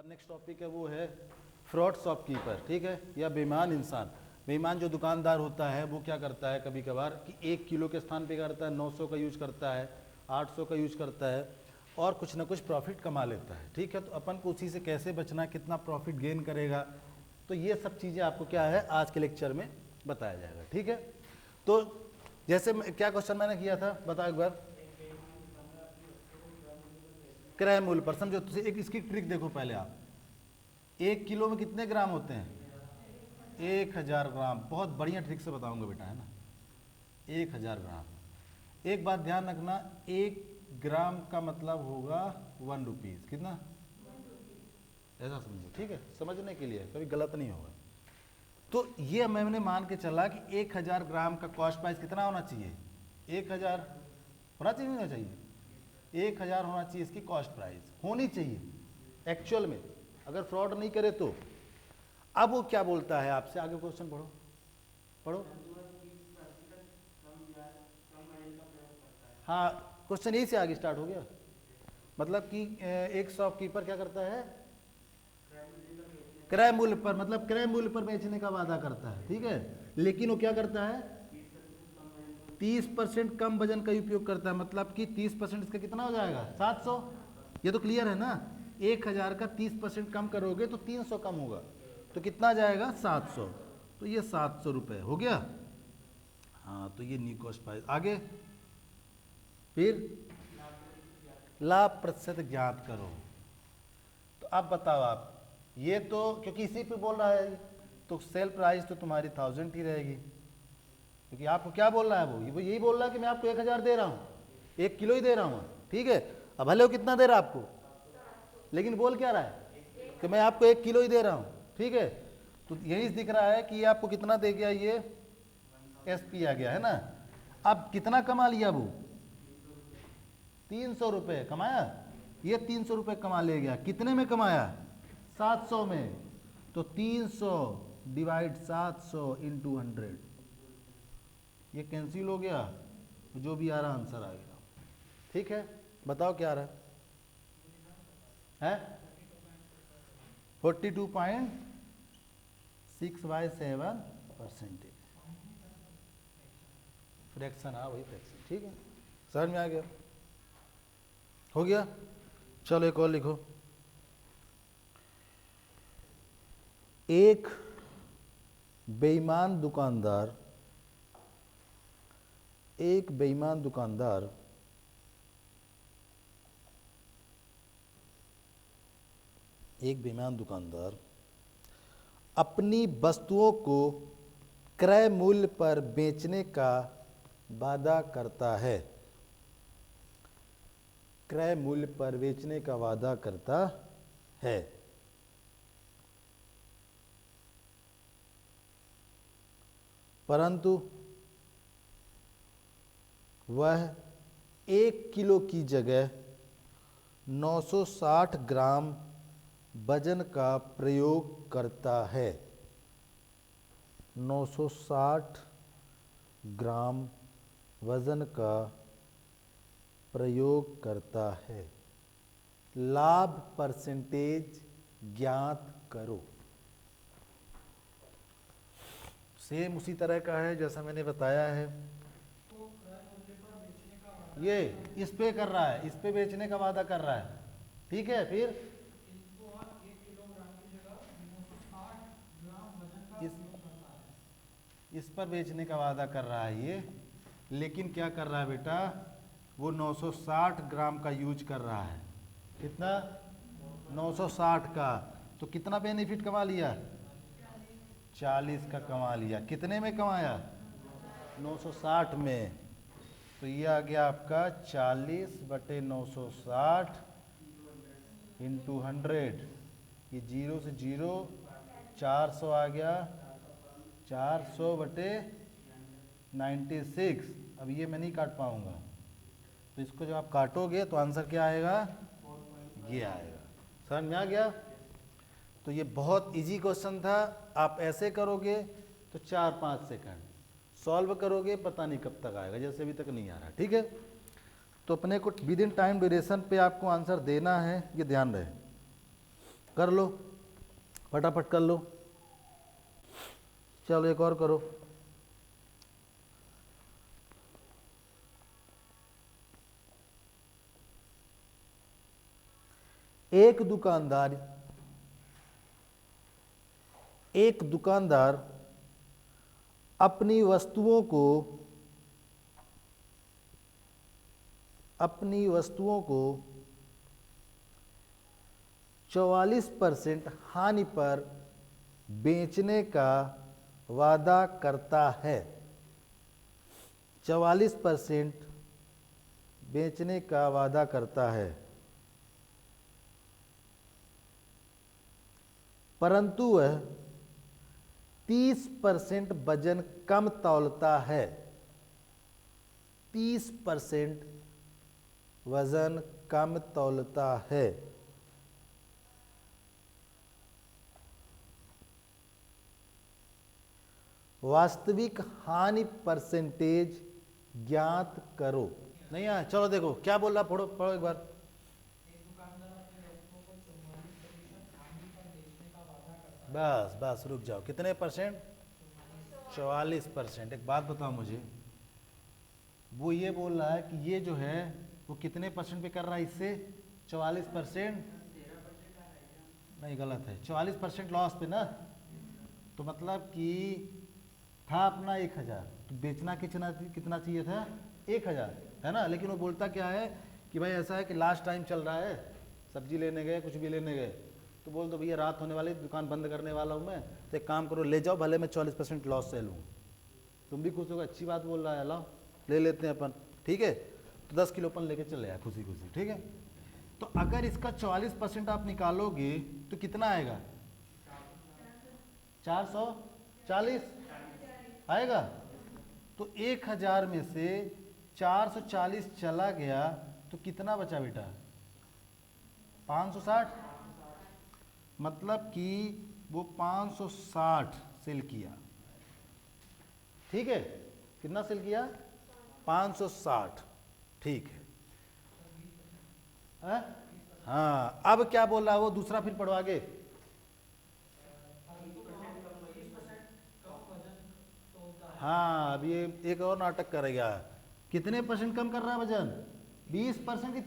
Next topic है वो है फ्रॉड शॉपकीपर, ठीक है, या बेईमान इंसान। बेईमान जो दुकानदार होता है वो क्या करता है कभी कभार कि 1 किलो के स्थान पे करता है 900 का यूज करता है, 800 का यूज करता है और कुछ ना कुछ प्रॉफिट कमा लेता है, ठीक है। तो अपन को उसी से कैसे बचना, कितना प्रॉफिट गेन करेगा, तो ये सब चीज़ें आपको क्या है आज के लेक्चर में बताया जाएगा, ठीक है। तो जैसे क्या क्वेश्चन मैंने किया था बताओ एक बार। क्रय मूल्य पर समझो, एक इसकी ट्रिक देखो पहले आप। 1 किलो में कितने ग्राम होते हैं? 1000 ग्राम। बहुत बढ़िया ट्रिक से बताऊंगा बेटा, है ना। 1000 ग्राम। एक बात ध्यान रखना, 1 ग्राम का मतलब होगा 1 रुपीज़। कितना? ऐसा समझो, ठीक है, समझने के लिए, कभी गलत नहीं होगा। तो ये मैंने मान के चला कि 1000 ग्राम का कॉस्ट प्राइस कितना होना चाहिए? 1000 होना चाहिए, नहीं होना चाहिए? 1000 होना चाहिए इसकी कॉस्ट प्राइस, होनी चाहिए एक्चुअल में, अगर फ्रॉड नहीं करे तो। अब वो क्या बोलता है आपसे, आगे क्वेश्चन पढ़ो पढ़ो। हाँ, क्वेश्चन यही से आगे स्टार्ट हो गया। मतलब कि एक शॉपकीपर क्या करता है? क्रय मूल्य पर, मतलब क्रय मूल्य पर बेचने का वादा करता है, ठीक है। लेकिन वो क्या करता है? 30% कम वजन का उपयोग करता है। मतलब कि 30% इसका कितना हो जाएगा? 700। ये तो क्लियर है ना। 1000 का 30% कम करोगे तो 300 कम होगा, तो कितना जाएगा? 700। तो ये 700 रुपये हो गया। हाँ, तो ये न्यू कॉस्ट प्राइस। आगे फिर लाभ प्रतिशत ज्ञात करो। तो अब बताओ आप, ये तो क्योंकि इसी पे बोल रहा है, तो सेल प्राइस तो तुम्हारी 1000 ही रहेगी, क्योंकि आपको क्या बोल रहा है वो यही बोल रहा है कि मैं आपको 1000 दे रहा हूँ, 1 किलो ही दे रहा हूँ, ठीक है। अब भले वो कितना दे रहा है आपको, लेकिन बोल क्या रहा है कि मैं आपको 1 किलो ही दे रहा हूँ, ठीक है। तो यही दिख रहा है कि ये आपको कितना दे गया, ये एसपी आ गया, है ना। अब कितना कमा लिया वो? 300 रुपये कमाया। ये 300 रुपये कमा ले गया। कितने में कमाया? 700 में। तो 300 डिवाइड 700 इंटू 100, ये कैंसिल हो गया, जो भी आ रहा आंसर आ गया, ठीक है। बताओ क्या आ रहा है? 42.6/7%। फ्रैक्शन, हाँ वही फ्रैक्शन, ठीक है, समझ में आ गया, हो गया। चलो एक और लिखो। एक बेईमान दुकानदार अपनी वस्तुओं को क्रय मूल्य पर बेचने का वादा करता है। क्रय मूल्य पर बेचने का वादा करता है, परंतु वह 1 किलो की जगह 960 ग्राम वजन का प्रयोग करता है। 960 ग्राम वजन का प्रयोग करता है। लाभ परसेंटेज ज्ञात करो। सेम उसी तरह का है जैसा मैंने बताया है। ये इस पे कर रहा है, इस पे बेचने का वादा कर रहा है, ठीक है। फिर इस पर बेचने का वादा कर रहा है ये, लेकिन क्या कर रहा है बेटा, वो 960 ग्राम का यूज कर रहा है। कितना? 960 का। तो कितना बेनिफिट कमा लिया? 40 का कमा लिया। कितने में कमाया? 960 में। तो ये आ गया आपका 40/960 इंटू 100। ये 0 से 0 400 आ गया, 400/96। अब ये मैं नहीं काट पाऊंगा, तो इसको जब आप काटोगे तो आंसर क्या आएगा? ये आएगा। समझ में आ गया? तो ये बहुत इजी क्वेश्चन था। आप ऐसे करोगे तो 4-5 सेकंड, सॉल्व करोगे पता नहीं कब तक आएगा, जैसे अभी तक नहीं आ रहा, ठीक है। तो अपने को विद इन टाइम ड्यूरेशन पे आपको आंसर देना है, ये ध्यान रहे। कर लो, फटाफट कर लो। चलो एक और करो। एक दुकानदार अपनी वस्तुओं को 44% हानि पर बेचने का वादा करता है। 44% बेचने का वादा करता है, परंतु वह 30% वजन कम तौलता है। 30% वजन कम तौलता है। वास्तविक हानि परसेंटेज ज्ञात करो। नहीं आया? चलो देखो क्या बोल रहा, पढ़ो पढ़ो एक बार। बस बस रुक जाओ, कितने परसेंट? 44%। एक बात बताओ मुझे, वो ये बोल रहा है कि ये जो है वो कितने परसेंट पे कर रहा है इससे? 44%? नहीं, गलत है, 44% लॉस पे ना। तो मतलब कि था अपना 1000, तो बेचना कितना चाहिए था? 1000, है ना। लेकिन वो बोलता क्या है कि भाई ऐसा है कि लास्ट टाइम चल रहा है, सब्जी लेने गए, कुछ भी लेने गए, तो बोल दो भैया रात होने वाली, दुकान बंद करने वाला हूँ मैं, तो एक काम करो ले जाओ, भले मैं 44% लॉस से लूँ। तुम भी खुश होगा, अच्छी बात बोल रहा है, लाओ ले लेते हैं अपन, ठीक है। तो 10 किलो अपन लेके चले आए खुशी खुशी, ठीक है। तो अगर इसका 44% आप निकालोगे तो कितना आएगा? 440 आएगा। तो 1000 में से 440 चला गया तो कितना बचा बेटा? 560। मतलब कि वो 560 सेल किया, ठीक है। कितना सेल किया? 560, ठीक है। हाँ, अब क्या बोल रहा है वो दूसरा, फिर पढ़ो आगे। हाँ, अब ये एक और नाटक करेगा। कितने परसेंट कम कर रहा है वजन? 20% की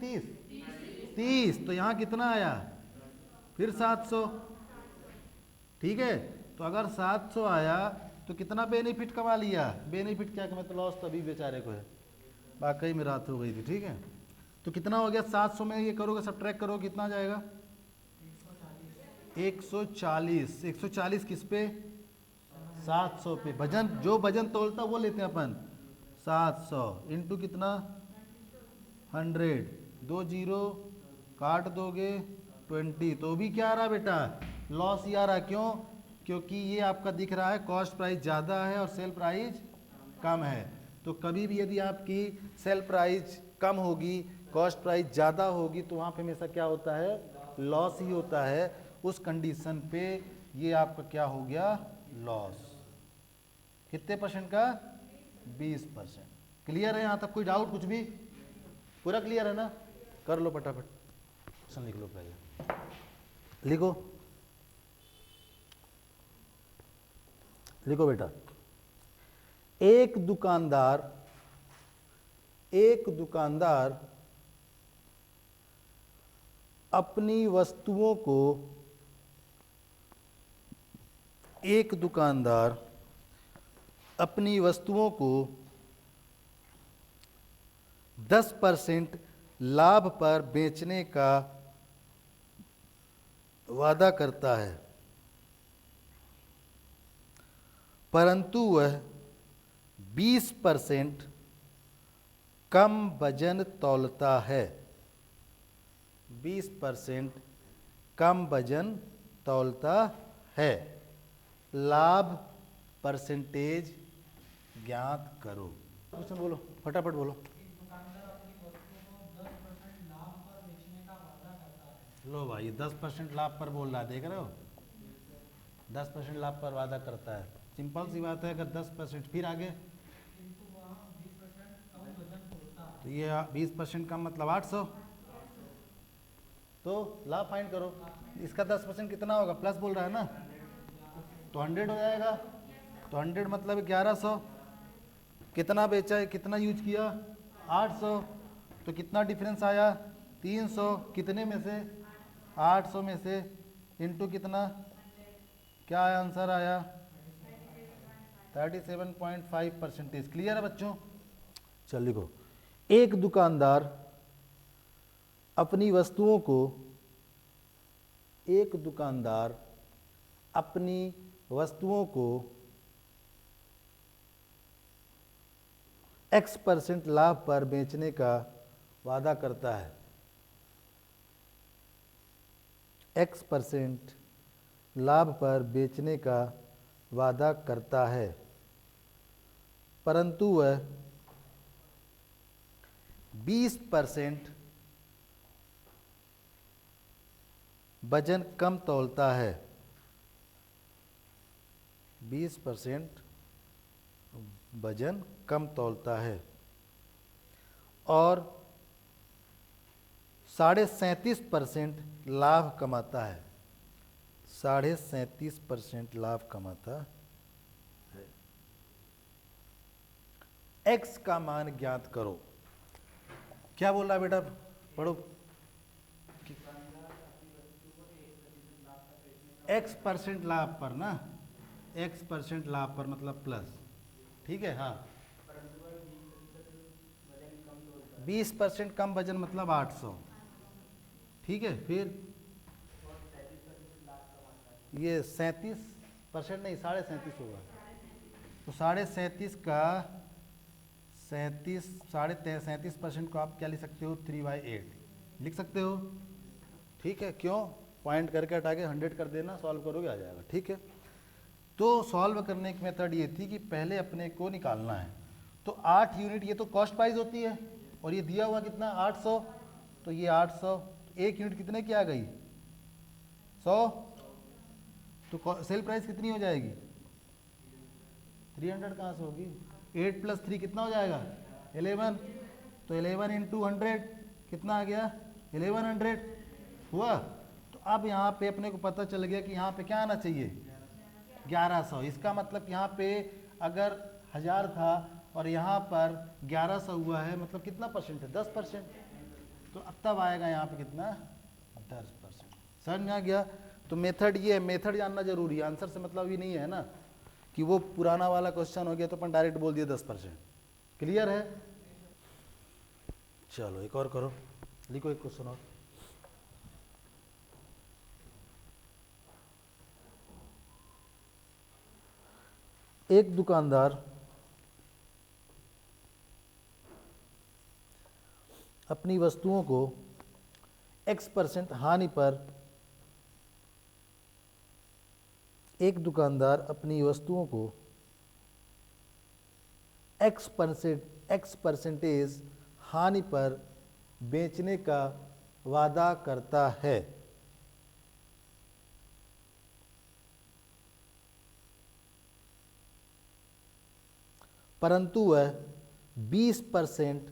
30? तो यहाँ कितना आया? फिर 700, ठीक है। तो अगर 700 आया तो कितना बेनिफिट कमा लिया? बेनिफिट क्या कमा, तो लॉस तो अभी बेचारे को है, वाकई में रात हो गई थी, ठीक है। तो कितना हो गया? 700 में ये करोगे, सब ट्रैक करो, कितना जाएगा? 140। 140 किस पे? 700 पे। वजन, जो वजन तोलता वो लेते हैं अपन। 700 इंटू कितना? 100। 2 जीरो काट दोगे 20, तो भी क्या आ रहा बेटा? लॉस ही आ रहा। क्यों? क्योंकि ये आपका दिख रहा है कॉस्ट प्राइस ज़्यादा है और सेल प्राइस कम है। तो कभी भी यदि आपकी सेल प्राइस कम होगी, कॉस्ट प्राइस ज़्यादा होगी, तो वहाँ पे हमेशा क्या होता है? लॉस ही होता है। उस कंडीशन पे ये आपका क्या हो गया? लॉस। कितने परसेंट का? 20%। क्लियर है यहाँ तक? कोई डाउट कुछ भी? पूरा क्लियर है ना? कर लो फटाफट, क्वेश्चन लिख लो पहले। लिखो लिखो बेटा। एक दुकानदार अपनी वस्तुओं को 10% लाभ पर बेचने का वादा करता है, परंतु वह 20% कम वजन तौलता है। 20% कम वजन तौलता है। लाभ परसेंटेज ज्ञात करो। क्वेश्चन बोलो, फटाफट बोलो। लो भाई, 10% लाभ पर बोल रहा है, देख रहे हो? 10% लाभ पर वादा करता है। सिंपल सी बात है, अगर 10%, फिर आगे तो ये 20% कम मतलब 800। तो लाभ फाइंड करो। इसका 10% कितना होगा, प्लस बोल रहा है ना, तो 100 हो जाएगा। तो 100 मतलब 1100। कितना बेचा है, कितना यूज किया, 800। तो कितना डिफरेंस आया, 300। कितने में से, 800 में से, इंटू कितना, क्या आंसर आया, 37.5%। क्लियर है बच्चों। चल लिखो, एक दुकानदार अपनी वस्तुओं को, एक दुकानदार अपनी वस्तुओं को X% लाभ पर बेचने का वादा करता है। X% लाभ पर बेचने का वादा करता है, परंतु वह 20% वजन कम तौलता है। 20% वजन कम तौलता है और 37.5% लाभ कमाता है। 37.5% लाभ कमाता है। एक्स का मान ज्ञात करो। क्या बोल रहा है बेटा, पढ़ो। X% लाभ पर ना, X% लाभ पर मतलब प्लस, ठीक है। हाँ, 20% कम वजन मतलब 800, ठीक है। फिर ये 37% नहीं, 37.5 होगा। तो 37.5 का 37% को आप क्या लिख सकते हो, 3/8 लिख सकते हो, ठीक है। क्यों, पॉइंट करके हटा के 100 कर देना, सॉल्व करोगे आ जाएगा, ठीक है। तो सॉल्व करने की मेथड ये थी कि पहले अपने को निकालना है। तो 8 यूनिट ये तो कॉस्ट प्राइस होती है, और ये दिया हुआ कितना 800, तो ये 800, एक यूनिट कितने की आ गई, 100। तो सेल प्राइस कितनी हो जाएगी, 300 कहाँ से होगी, 8 + 3 कितना हो जाएगा, 11। तो 11 × 100 कितना आ गया, 1100 हुआ। तो अब यहाँ पे अपने को पता चल गया कि यहाँ पे क्या आना चाहिए, 1100। इसका मतलब यहाँ पे अगर 1000 था और यहाँ पर 1100 हुआ है, मतलब कितना परसेंट है, 10%। तो अब तब आएगा यहाँ पे कितना, 10%। समझ में आ गया। तो मेथड ये है, मेथड जानना जरूरी है, आंसर से मतलब ये नहीं है ना कि वो पुराना वाला क्वेश्चन हो गया तो अपन डायरेक्ट बोल दिया 10%। क्लियर है। चलो एक और करो, लिखो एक क्वेश्चन और। एक दुकानदार अपनी वस्तुओं को X% हानि पर, एक दुकानदार अपनी वस्तुओं को X% हानि पर बेचने का वादा करता है, परंतु वह 20%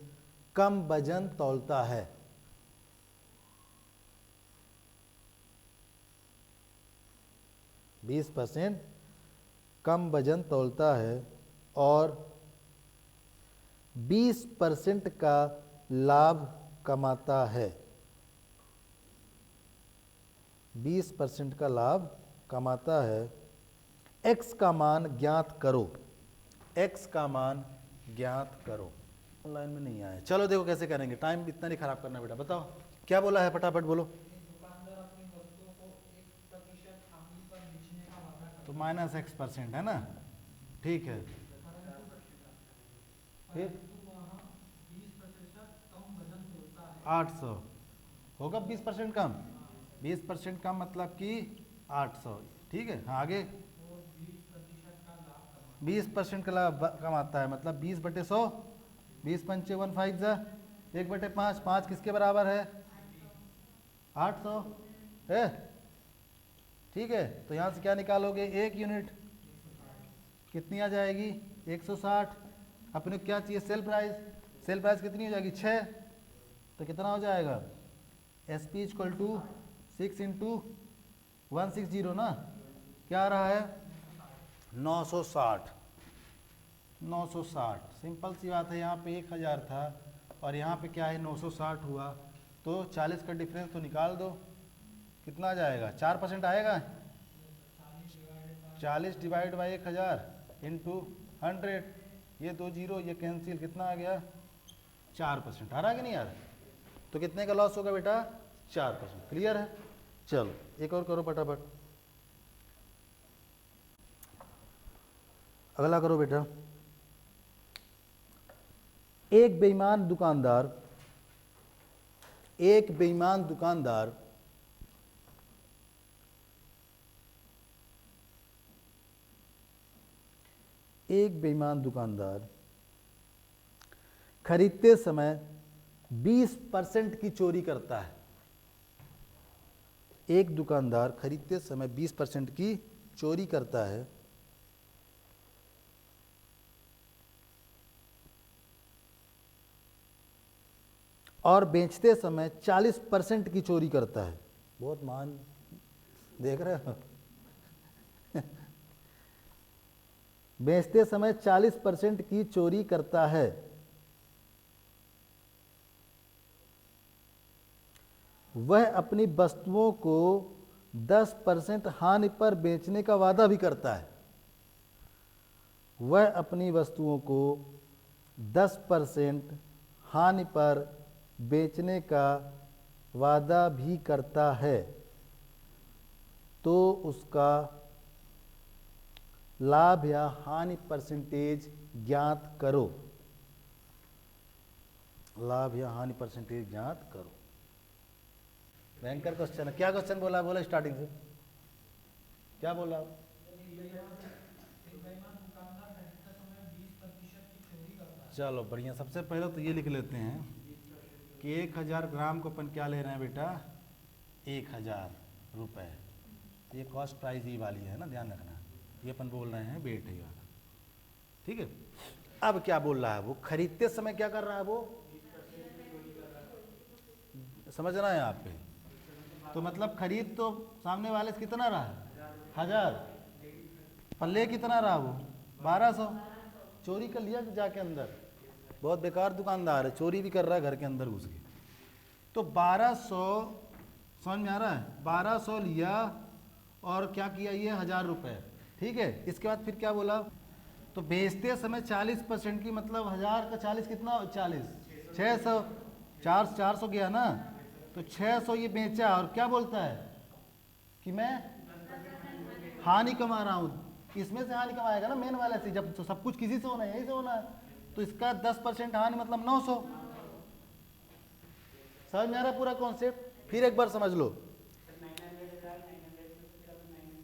कम वजन तौलता है। 20% कम वजन तौलता है और 20% का लाभ कमाता है। 20% का लाभ कमाता है। एक्स का मान ज्ञात करो। एक्स का मान ज्ञात करो। ऑनलाइन में नहीं आया, चलो देखो कैसे करेंगे, टाइम इतना नहीं खराब करना बेटा। बताओ क्या बोला है, फटाफट बोलो। तो -X% है ना, ठीक है। फिर 800 होगा, 20% कम, 20% कम मतलब कि 800, ठीक है। हाँ आगे, 20% का लाभ कमाता है मतलब 20/100, 20×5 = 1/5, 5 किसके बराबर है, 800 है, ठीक है। तो यहाँ से क्या निकालोगे, एक यूनिट कितनी आ जाएगी, 160। अपने को क्या चाहिए, सेल प्राइस, सेल प्राइस कितनी हो जाएगी, 6। तो कितना हो जाएगा, S P equal to 6 into 160 ना, क्या आ रहा है 960। 960 सिंपल सी बात है, यहाँ पे 1000 था और यहाँ पे क्या है 960 हुआ, तो 40 का डिफरेंस तो निकाल दो, कितना आ जाएगा 4% आएगा। 40 डिवाइड बाई 1000 इंटू 100, ये 2 जीरो ये कैंसिल, कितना आ गया 4%। आ रहा है कि नहीं यार, तो कितने का लॉस होगा बेटा 4%। क्लियर है, चलो एक और करो फटाफट, अगला करो बेटा। एक बेईमान दुकानदार एक बेईमान दुकानदार खरीदते समय 20% की चोरी करता है। एक दुकानदार खरीदते समय 20% की चोरी करता है और बेचते समय 40% की चोरी करता है। बहुत मान देख रहे हो बेचते समय 40% की चोरी करता है। वह अपनी वस्तुओं को 10% हानि पर बेचने का वादा भी करता है। वह अपनी वस्तुओं को 10% हानि पर बेचने का वादा भी करता है, तो उसका लाभ या हानि परसेंटेज ज्ञात करो। लाभ या हानि परसेंटेज ज्ञात करो। भयंकर क्वेश्चन है। क्या क्वेश्चन बोला, बोला स्टार्टिंग से क्या बोला? चलो बढ़िया, सबसे पहले तो ये लिख लेते हैं कि 1000 ग्राम को अपन क्या ले रहे हैं बेटा 1000 रुपये। ये कॉस्ट प्राइस ही वाली है ना, ध्यान रखना, ये अपन बोल रहे हैं वेट है वाला, ठीक है। अब क्या बोल रहा है वो, खरीदते समय क्या कर रहा है वो, समझना है आप पे, तो मतलब खरीद तो सामने वाले से कितना रहा 1000, पल्ले कितना रहा वो 1200, चोरी कर लिया जाके अंदर। बहुत बेकार दुकानदार है, चोरी भी कर रहा है घर के अंदर घुस के। तो 1200 समझ में आ रहा है, 1200 लिया और क्या किया ये 1000 रुपये, ठीक है। इसके बाद फिर क्या बोला, तो बेचते समय 40% की, मतलब 1000 का 40 कितना 40 600, 400 गया ना, तो 600 ये बेचा और क्या बोलता है कि मैं हानि कमा रहा हूँ। इसमें से हानि कमाएगा ना मेन वाले से, जब तो सब कुछ किसी से होना है, यही से होना है, तो इसका 10% हानि मतलब 900। समझ में आ रहा है पूरा कॉन्सेप्ट? फिर एक बार समझ लो,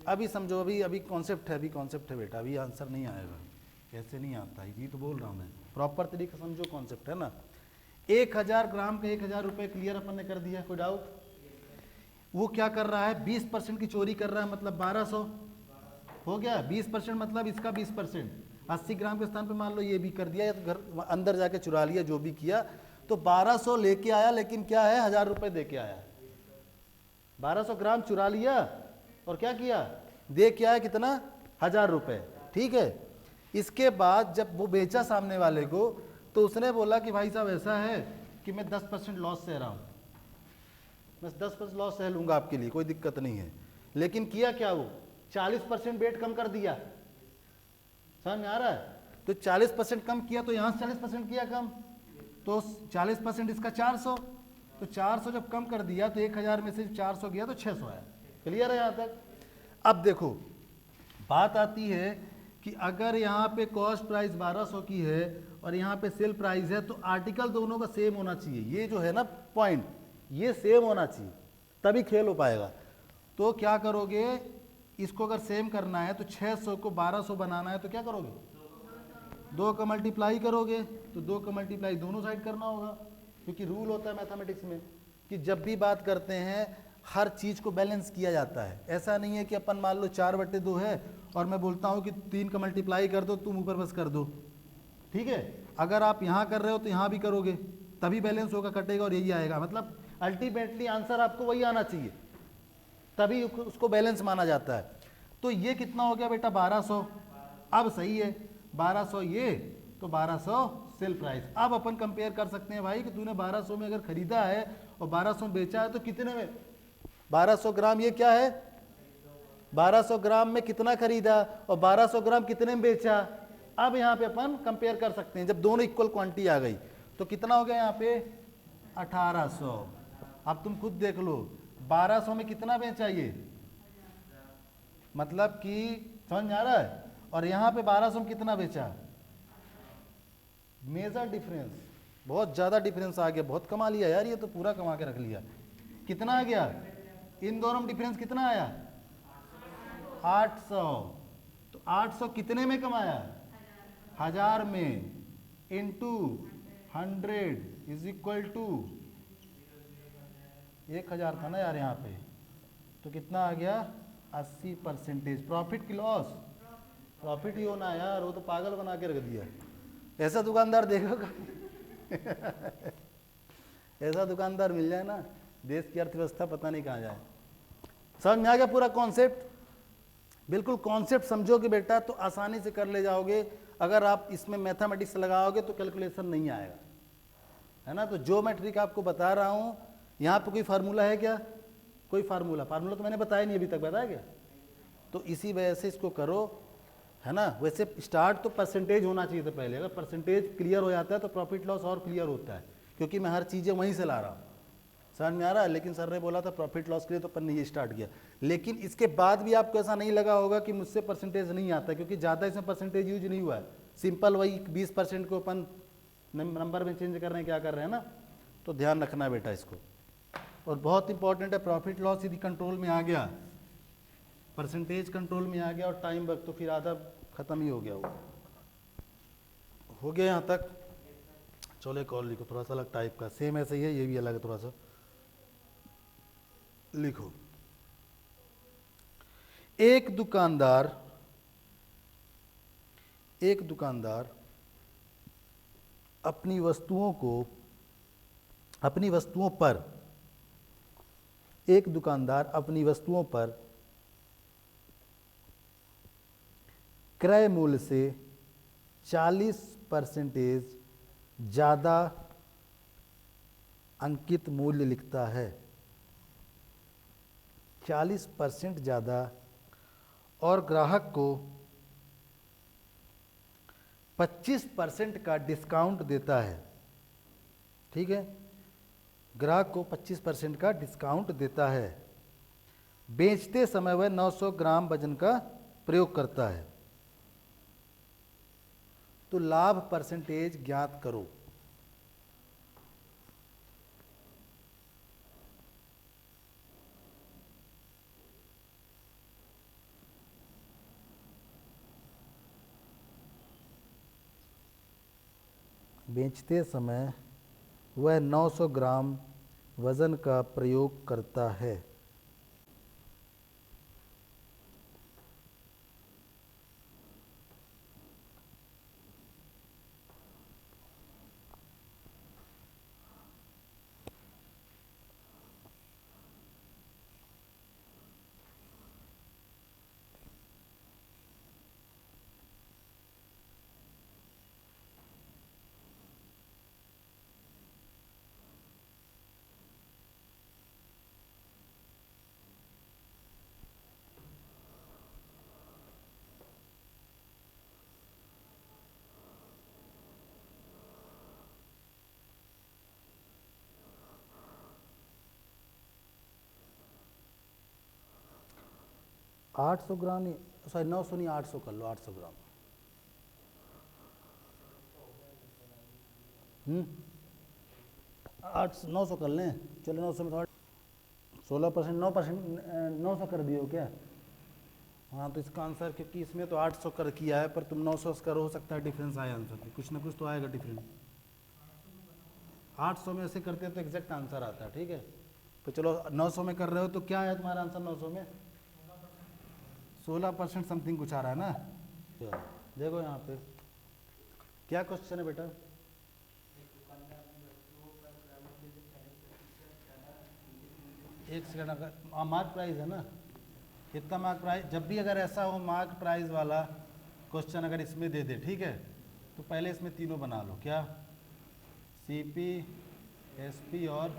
अभी समझो, अभी कॉन्सेप्ट है, बेटा, अभी आंसर नहीं आएगा, कैसे नहीं आता है, ये तो बोल रहा हूँ मैं, प्रॉपर तरीके से समझो कॉन्सेप्ट है ना। 1000 ग्राम के 1000 रुपये क्लियर अपन ने कर दिया, कोई डाउट? वो क्या कर रहा है 20% की चोरी कर रहा है, मतलब 1200 हो गया। 20% मतलब इसका 20%, 80 ग्राम के स्थान पे मान लो ये भी कर दिया, या तो घर अंदर जाके चुरा लिया, जो भी किया, तो 1200 लेके आया, लेकिन क्या है 1000 रुपये दे के आया। 1200 ग्राम चुरा लिया और क्या किया, दे के आया कितना 1000 रुपये, ठीक है। इसके बाद जब वो बेचा सामने वाले को, तो उसने बोला कि भाई साहब ऐसा है कि मैं 10% लॉस सह रहा हूँ, मैं 10% लॉस सह लूँगा आपके लिए, कोई दिक्कत नहीं है। लेकिन किया क्या वो 40% वेट कम कर दिया। समझ में आ रहा है? तो 40% कम किया, तो यहाँ से 40% किया कम, तो 40% इसका 400, तो 400 जब कम कर दिया तो 1000 में से 400 गया तो 600 आया। क्लियर है यहाँ तक? अब देखो बात आती है कि अगर यहाँ पे कॉस्ट प्राइस 1200 की है और यहाँ पे सेल प्राइस है, तो आर्टिकल दोनों का सेम होना चाहिए। ये जो है ना पॉइंट, ये सेम होना चाहिए, तभी खेल हो पाएगा। तो क्या करोगे, इसको अगर सेम करना है तो 600 को 1200 बनाना है, तो क्या करोगे 2 का मल्टीप्लाई करोगे, तो 2 का मल्टीप्लाई दोनों साइड करना होगा, क्योंकि रूल होता है मैथमेटिक्स में कि जब भी बात करते हैं हर चीज़ को बैलेंस किया जाता है। ऐसा नहीं है कि अपन मान लो 4/2 है और मैं बोलता हूँ कि 3 का मल्टीप्लाई कर दो, तुम ऊपर बस कर दो, ठीक है। अगर आप यहाँ कर रहे हो तो यहाँ भी करोगे, तभी बैलेंस होगा, कटेगा और यही आएगा। मतलब अल्टीमेटली आंसर आपको वही आना चाहिए, तभी उसको बैलेंस माना जाता है। तो ये कितना हो गया बेटा 1200, अब सही है 1200 ये, तो 1200 सेल प्राइस। अब अपन कंपेयर कर सकते हैं भाई कि तूने 1200 में अगर खरीदा है और 1200 में बेचा है तो कितने में, 1200 ग्राम ये क्या है, 1200 ग्राम में कितना खरीदा और 1200 ग्राम कितने में बेचा। अब यहाँ पे अपन कंपेयर कर सकते हैं, जब दोनों इक्वल क्वांटिटी आ गई तो कितना हो गया यहाँ पे 1800। अब तुम खुद देख लो 1200 में कितना बेचा ये, मतलब कि समझ में आ रहा है, और यहाँ पे 1200 में कितना बेचा, मेजर डिफरेंस, बहुत ज़्यादा डिफरेंस आ गया। बहुत कमा लिया यार, ये तो पूरा कमा के रख लिया। कितना आ गया, इन दोनों में डिफरेंस कितना आया 800। तो 800 कितने में कमाया, 1000 में, इंटू 100 इज इक्वल टू 1000 था ना यार यहाँ पे, तो कितना आ गया 80%। प्रॉफिट की लॉस, प्रॉफिट ही होना है यार, वो तो पागल बना के रख दिया। ऐसा दुकानदार देखोगा ऐसा दुकानदार मिल जाए ना, देश की अर्थव्यवस्था पता नहीं कहाँ जाए। समझ में आ गया पूरा कॉन्सेप्ट, बिल्कुल कॉन्सेप्ट समझोगे बेटा तो आसानी से कर ले जाओगे। अगर आप इसमें मैथमेटिक्स लगाओगे तो कैलकुलेशन नहीं आएगा, है ना। तो ज्योमेट्रिक आपको बता रहा हूँ, यहाँ पे कोई फार्मूला है क्या, कोई फार्मूला तो मैंने बताया नहीं अभी तक, बताया क्या। तो इसी वजह से इसको करो, है ना। वैसे स्टार्ट तो परसेंटेज होना चाहिए था पहले, अगर परसेंटेज क्लियर हो जाता है तो प्रॉफिट लॉस और क्लियर होता है, क्योंकि मैं हर चीज़ें वहीं से ला रहा हूँ, समझ में आ रहा है। लेकिन सर ने बोला था प्रॉफिट लॉस के लिए, तो अपन ने ये स्टार्ट किया। लेकिन इसके बाद भी आपको ऐसा नहीं लगा होगा कि मुझसे परसेंटेज नहीं आता, क्योंकि ज़्यादा इसमें परसेंटेज यूज नहीं हुआ है। सिंपल वही 20% को अपन नंबर में चेंज कर रहे हैं, क्या कर रहे हैं ना। तो ध्यान रखना बेटा इसको, और बहुत इंपॉर्टेंट है। प्रॉफिट लॉस यदि कंट्रोल में आ गया, परसेंटेज कंट्रोल में आ गया और टाइम वक्त, तो फिर आधा खत्म ही हो गया। वो हो गया यहाँ तक। चलो एक और लिखो, थोड़ा सा अलग टाइप का, सेम ऐसे ही है, ये भी अलग है, थोड़ा सा लिखो। एक दुकानदार अपनी वस्तुओं पर क्रय मूल्य से 40% ज़्यादा अंकित मूल्य लिखता है, 40% ज़्यादा, और ग्राहक को 25% का डिस्काउंट देता है। ठीक है, ग्राहक को 25% का डिस्काउंट देता है। बेचते समय वह 900 ग्राम वजन का प्रयोग करता है। तो लाभ परसेंटेज ज्ञात करो। बेचते समय वह 900 ग्राम वजन का प्रयोग करता है। आठ सौ ग्राम, सॉरी 900 नहीं, 800 कर लो, 800 ग्राम। 900 कर लें, चलो 900 में थोड़ा 16%, 900 कर दिए हो क्या। हाँ तो इसका आंसर, क्योंकि इसमें तो 800 कर किया है, पर तुम 900 कर, हो सकता है डिफरेंस आए आंसर में, कुछ ना कुछ तो आएगा डिफरेंस। 800 में ऐसे करते हैं तो एग्जैक्ट आंसर आता है। ठीक है, तो चलो 900 में कर रहे हो तो क्या है तुम्हारा आंसर 900 में, 16% समथिंग कुछ आ रहा है ना। देखो यहाँ पे क्या क्वेश्चन है बेटा। एक सेकंड, अगर मार्क प्राइस है ना, कितना मार्क प्राइस, जब भी अगर ऐसा हो मार्क प्राइस वाला क्वेश्चन अगर इसमें दे दे, ठीक है, तो पहले इसमें तीनों बना लो, क्या, सीपी, एसपी और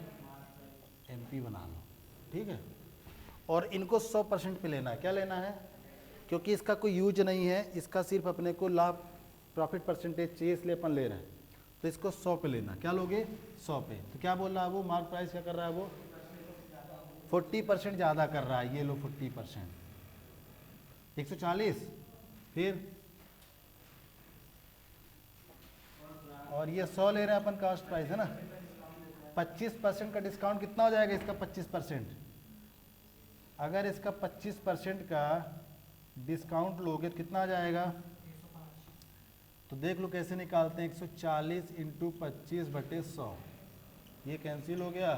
एमपी बना लो, ठीक है। और इनको 100% पे लेना है, क्या लेना है, क्योंकि इसका कोई यूज नहीं है, इसका सिर्फ अपने को लाभ प्रॉफिट परसेंटेज चाहिए, इसलिए अपन ले रहे हैं, तो इसको 100 पे लेना, क्या लोगे, 100 पे। तो क्या बोल रहा है वो, मार्क प्राइस क्या कर रहा है वो, 40% ज़्यादा कर रहा है, ये लो 40%, 140, फिर और ये 100 ले रहे हैं अपन, कॉस्ट प्राइस है ना, 25% का डिस्काउंट कितना हो जाएगा इसका, 25%, अगर इसका 25% का डिस्काउंट लोगे तो कितना आ जाएगा, तो देख लो कैसे निकालते हैं, 140 इंटू 25/100, ये कैंसिल हो गया,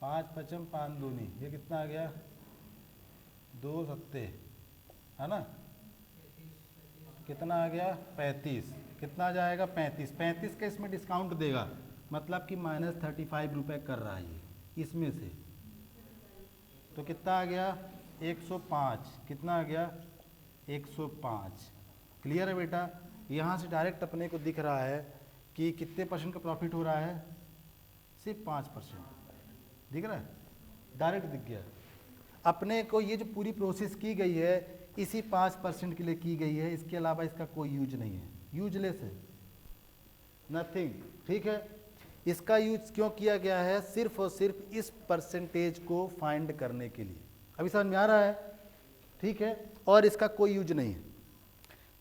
5 पचम 5 दूनी, ये कितना आ गया, 2 सत्ते, है ना, कितना आ गया, 35, कितना आ जाएगा, 35 का इसमें डिस्काउंट देगा, मतलब कि -35 रुपये कर रहा है ये इसमें से, तो कितना आ गया, 105, कितना आ गया, 105। क्लियर है बेटा, यहाँ से डायरेक्ट अपने को दिख रहा है कि कितने % का प्रॉफिट हो रहा है, सिर्फ 5%, दिख रहा है, डायरेक्ट दिख गया अपने को। ये जो पूरी प्रोसेस की गई है इसी 5% के लिए की गई है, इसके अलावा इसका कोई यूज नहीं है, यूजलेस है, नथिंग, ठीक है। इसका यूज क्यों किया गया है, सिर्फ और सिर्फ इस परसेंटेज को फाइंड करने के लिए, अभी समझ में आ रहा है, ठीक है, और इसका कोई यूज नहीं है।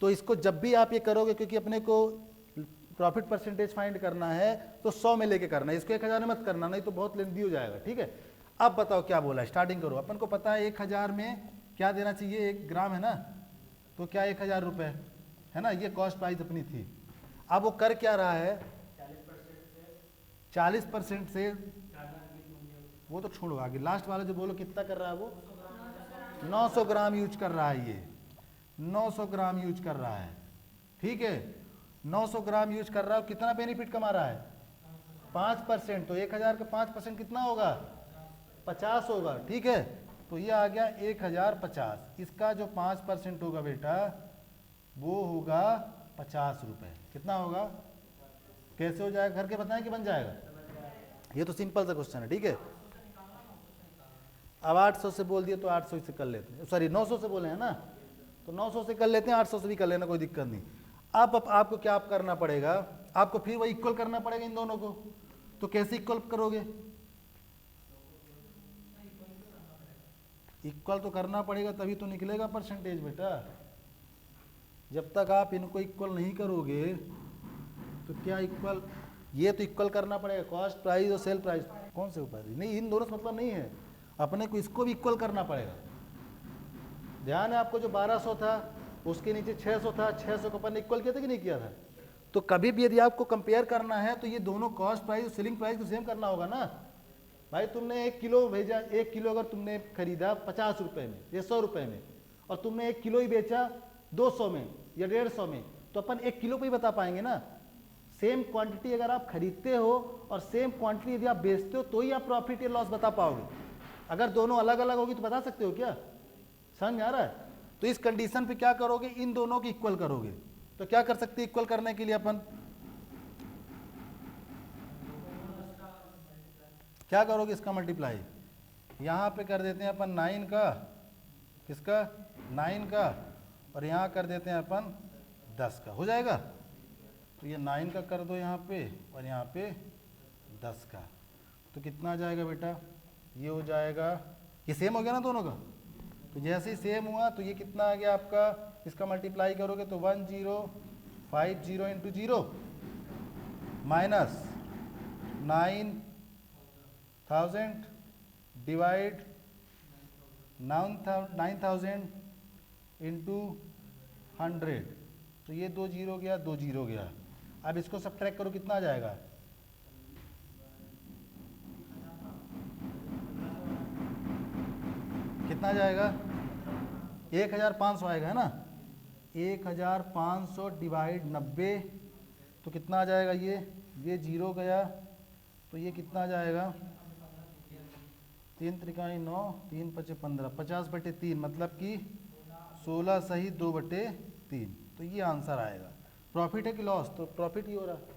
तो इसको जब भी आप ये करोगे, क्योंकि अपने को प्रॉफिट परसेंटेज फाइंड करना है तो 100 में लेके करना है, इसको 1000 में मत करना, नहीं तो बहुत लेंदी हो जाएगा, ठीक है। अब बताओ क्या बोला है, स्टार्टिंग करो, अपन को पता है 1000 में क्या देना चाहिए, 1 ग्राम है ना, तो क्या 1000 रुपये है ना, ये कॉस्ट प्राइस अपनी थी। अब वो कर क्या रहा है, 40% से, वो तो छोड़ो, आगे लास्ट वाला जो बोलो कितना कर रहा है वो, 900 ग्राम यूज कर रहा है, ये 900 ग्राम यूज कर रहा है, ठीक है, 900 ग्राम यूज कर रहा है, कितना बेनिफिट कमा रहा है, 5%, तो 1000 का 5% कितना होगा, 50 होगा, ठीक है, तो ये आ गया 1050, इसका जो 5% होगा बेटा वो होगा 50 रुपये, कितना होगा, कैसे हो जाएगा, घर के बताएं कि बन जाएगा, ये तो सिंपल सा क्वेश्चन है, ठीक है। अब 800 से बोल दिए तो 800 से कर लेते हैं, सॉरी 900 से बोले हैं ना, तो 900 से कर लेते हैं, 800 से भी कर लेना, कोई दिक्कत नहीं। अब आपको क्या करना पड़ेगा, आपको फिर वही इक्वल करना पड़ेगा इन दोनों को, तो कैसे इक्वल करोगे, इक्वल तो करना पड़ेगा तभी तो निकलेगा परसेंटेज बेटा, जब तक आप इनको इक्वल नहीं करोगे तो क्या इक्वल, ये तो इक्वल करना पड़ेगा, कॉस्ट प्राइस और सेल प्राइस, कौन से ऊपर नहीं, इन दोनों से मतलब नहीं है, अपने को इसको भी इक्वल करना पड़ेगा। ध्यान है आपको, जो 1200 था उसके नीचे 600 था, 600 को अपन ने इक्वल किया था कि नहीं किया था, तो कभी भी यदि आपको कंपेयर करना है तो ये दोनों कॉस्ट प्राइस और सेलिंग प्राइस को सेम करना होगा ना। भाई तुमने 1 किलो भेजा, 1 किलो अगर तुमने खरीदा 50 रुपये में या 100 रुपये में, और तुमने 1 किलो ही बेचा 200 में या 150 में, तो अपन 1 किलो पे ही बता पाएंगे ना। सेम क्वांटिटी अगर आप खरीदते हो और सेम क्वांटिटी यदि आप बेचते हो तो ही आप प्रॉफिट या लॉस बता पाओगे, अगर दोनों अलग अलग होगी तो बता सकते हो क्या, समझ में आ रहा है। तो इस कंडीशन पे क्या करोगे, इन दोनों की इक्वल करोगे, तो क्या कर सकते हैं इक्वल करने के लिए अपन, क्या करोगे, इसका मल्टीप्लाई यहाँ पे कर देते हैं अपन 9 का, किसका 9 का, और यहाँ कर देते हैं अपन 10 का, हो जाएगा। तो ये 9 का कर दो यहाँ पे और यहाँ पे 10 का, तो कितना आ जाएगा बेटा, ये हो जाएगा, ये सेम हो गया ना दोनों का, तो जैसे ही सेम हुआ तो ये कितना आ गया आपका, इसका मल्टीप्लाई करोगे तो 1050 इंटू 0 माइनस 9000 डिवाइड 9000 इंटू 100, तो ये 2 जीरो गया, 2 जीरो गया। अब इसको सब्ट्रैक्ट करो, कितना आ जाएगा, कितना जाएगा, 1500 आएगा, है ना, 1500 डिवाइड 90, तो कितना आ जाएगा, ये जीरो गया, तो ये कितना आ जाएगा, 3 त्रिकाई 9, 3 पचे 15, 50/3 मतलब कि 16 सही 2/3। तो ये आंसर आएगा। प्रॉफिट है कि लॉस? तो प्रॉफिट ही हो रहा है।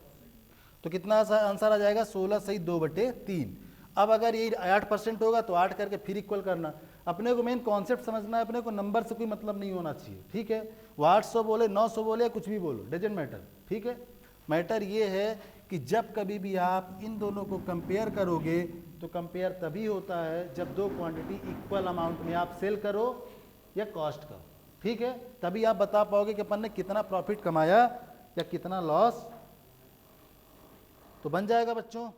तो कितना आंसर आ जाएगा? 16 सही 2/3। अब अगर ये 8% होगा तो 8 करके फिर इक्वल करना। अपने को मेन कॉन्सेप्ट समझना है, अपने को नंबर से कोई मतलब नहीं होना चाहिए, ठीक है। वो 800 बोले 900 बोले कुछ भी बोलो, डजेंट मैटर, ठीक है। मैटर ये है कि जब कभी भी आप इन दोनों को कंपेयर करोगे तो कंपेयर तभी होता है जब दो क्वांटिटी इक्वल अमाउंट में आप सेल करो या कॉस्ट करो, ठीक है। तभी आप बता पाओगे कि अपन ने कितना प्रॉफिट कमाया या कितना लॉस। तो बन जाएगा बच्चों।